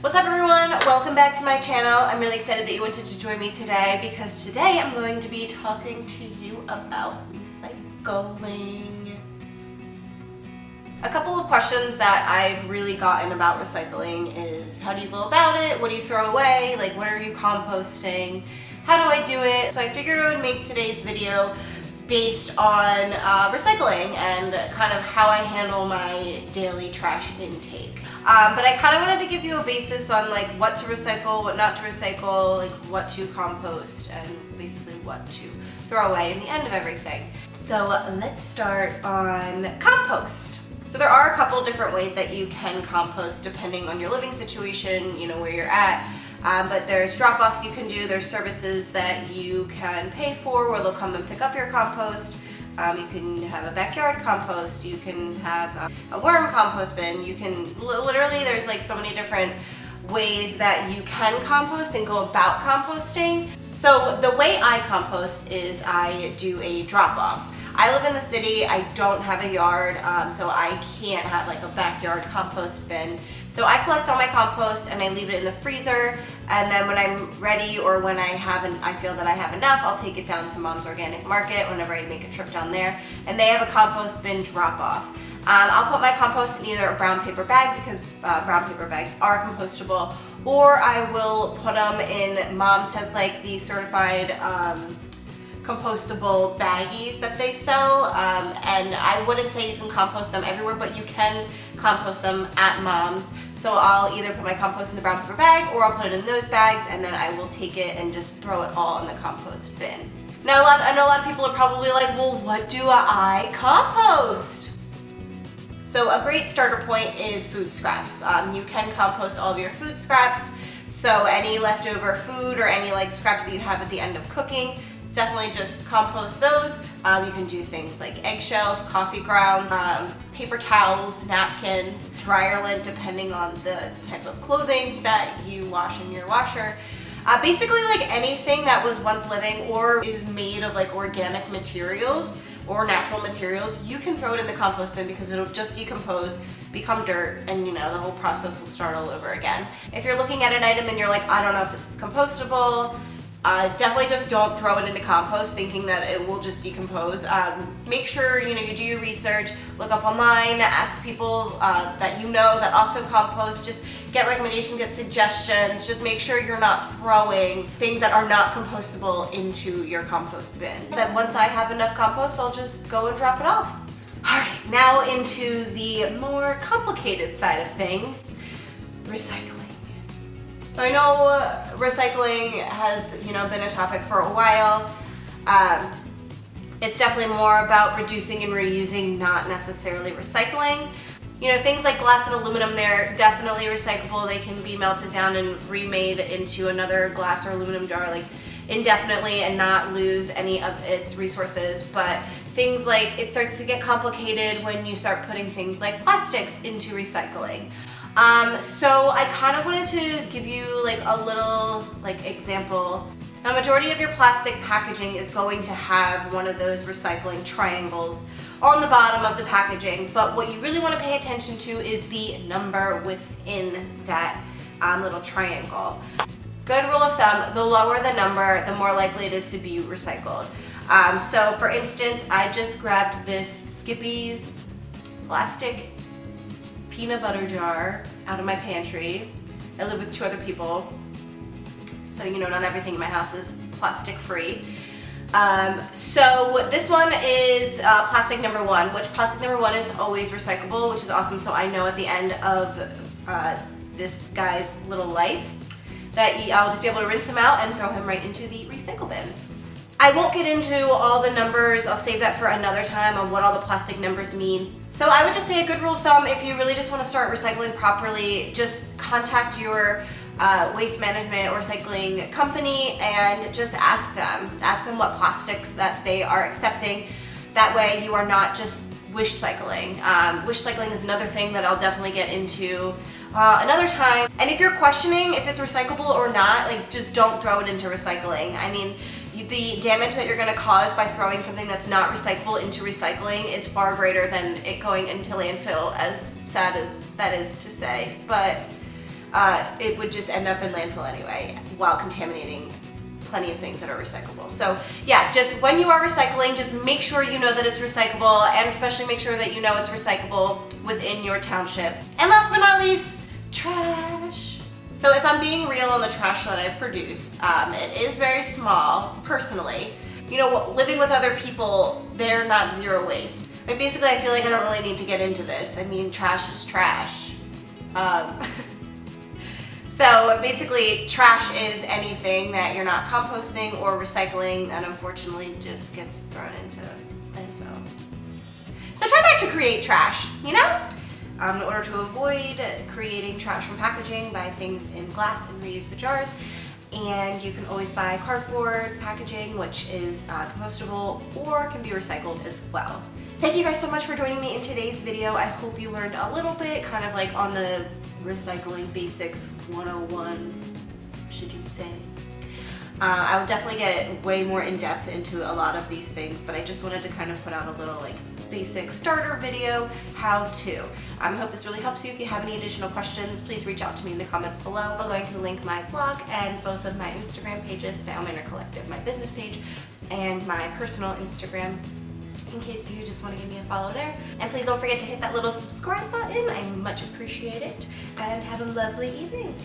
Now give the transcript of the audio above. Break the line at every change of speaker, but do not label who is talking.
What's up everyone? Welcome back to my channel. I'm really excited that you wanted to join me today because today I'm going to be talking to you about recycling. A couple of questions that I've really gotten about recycling is how do you go about it? What do you throw away? Like what are you composting? How do I do it? So I figured I would make today's video based on recycling and kind of how I handle my daily trash intake. But I kind of wanted to give you a basis on like what to recycle, what not to recycle, like what to compost, and basically what to throw away in the end of everything. So let's start on compost. So there are a couple different ways that you can compost depending on your living situation, you know, where you're at. But there's drop-offs you can do, there's services that you can pay for where they'll come and pick up your compost. You can have a backyard compost, you can have a worm compost bin, you can, literally there's like so many different ways that you can compost and go about composting. So the way I compost is I do a drop-off. I live in the city, I don't have a yard, so I can't have like a backyard compost bin. So I collect all my compost and I leave it in the freezer, and then when I'm ready or when I feel that I have enough, I'll take it down to Mom's Organic Market whenever I make a trip down there, and they have a compost bin drop-off. I'll put my compost in either a brown paper bag because brown paper bags are compostable, or I will put them in, Mom's has like the certified compostable baggies that they sell, and I wouldn't say you can compost them everywhere, but you can compost them at Mom's. So I'll either put my compost in the brown paper bag or I'll put it in those bags, and then I will take it and just throw it all in the compost bin. Now I know a lot of people are probably like, well, what do I compost? So a great starter point is food scraps. You can compost all of your food scraps, so any leftover food or any like scraps that you have at the end of cooking, definitely just compost those. You can do things like eggshells, coffee grounds, paper towels, napkins, dryer lint depending on the type of clothing that you wash in your washer. Basically like anything that was once living or is made of like organic materials or natural materials, you can throw it in the compost bin because it'll just decompose, become dirt, and you know, the whole process will start all over again. If you're looking at an item and you're like, I don't know if this is compostable, definitely just don't throw it into compost thinking that it will just decompose. Make sure you do your research, look up online, ask people that you know that also compost, just get recommendations, get suggestions, just make sure you're not throwing things that are not compostable into your compost bin. Then once I have enough compost, I'll just go and drop it off. Alright, now into the more complicated side of things, recycling. So I know recycling has, been a topic for a while. It's definitely more about reducing and reusing, not necessarily recycling. Things like glass and aluminum, they're definitely recyclable. They can be melted down and remade into another glass or aluminum jar like indefinitely and not lose any of its resources. But things like, it starts to get complicated when you start putting things like plastics into recycling. So I kind of wanted to give you like a little example. Now, majority of your plastic packaging is going to have one of those recycling triangles on the bottom of the packaging, but what you really want to pay attention to is the number within that little triangle. Good rule of thumb, the lower the number, the more likely it is to be recycled. So for instance, I just grabbed this Skippy's plastic peanut butter jar out of my pantry. I live with 2 other people, so not everything in my house is plastic free. So this one is plastic number 1, which plastic number 1 is always recyclable, which is awesome. So I know at the end of this guy's little life that I'll just be able to rinse him out and throw him right into the recycle bin. I won't get into all the numbers, I'll save that for another time on what all the plastic numbers mean. So I would just say a good rule of thumb, if you really just want to start recycling properly, just contact your waste management or recycling company and just ask them what plastics that they are accepting. That way you are not just wish cycling. Wish cycling is another thing that I'll definitely get into another time. And if you're questioning if it's recyclable or not, just don't throw it into recycling. I mean, the damage that you're going to cause by throwing something that's not recyclable into recycling is far greater than it going into landfill, as sad as that is to say. But it would just end up in landfill anyway, while contaminating plenty of things that are recyclable. So yeah, just when you are recycling, just make sure you know that it's recyclable, and especially make sure that you know it's recyclable within your township. And last but not least, trash. So if I'm being real on the trash that I produce, it is very small, personally. You know, living with other people, they're not zero waste. But basically, I feel like I don't really need to get into this. I mean, trash is trash. So basically, trash is anything that you're not composting or recycling that unfortunately just gets thrown into landfill. So try not to create trash, you know? In order to avoid creating trash from packaging, buy things in glass and reuse the jars. And you can always buy cardboard packaging, which is compostable or can be recycled as well. Thank you guys so much for joining me in today's video. I hope you learned a little bit, kind of like on the recycling basics 101, should you say. I will definitely get way more in depth into a lot of these things, but I just wanted to kind of put out a little like basic starter video, how to. I hope this really helps you. If you have any additional questions, please reach out to me in the comments below. I'm going to link my blog and both of my Instagram pages, Style Manor Collective, my business page, and my personal Instagram, in case you just want to give me a follow there. And please don't forget to hit that little subscribe button. I much appreciate it. And have a lovely evening.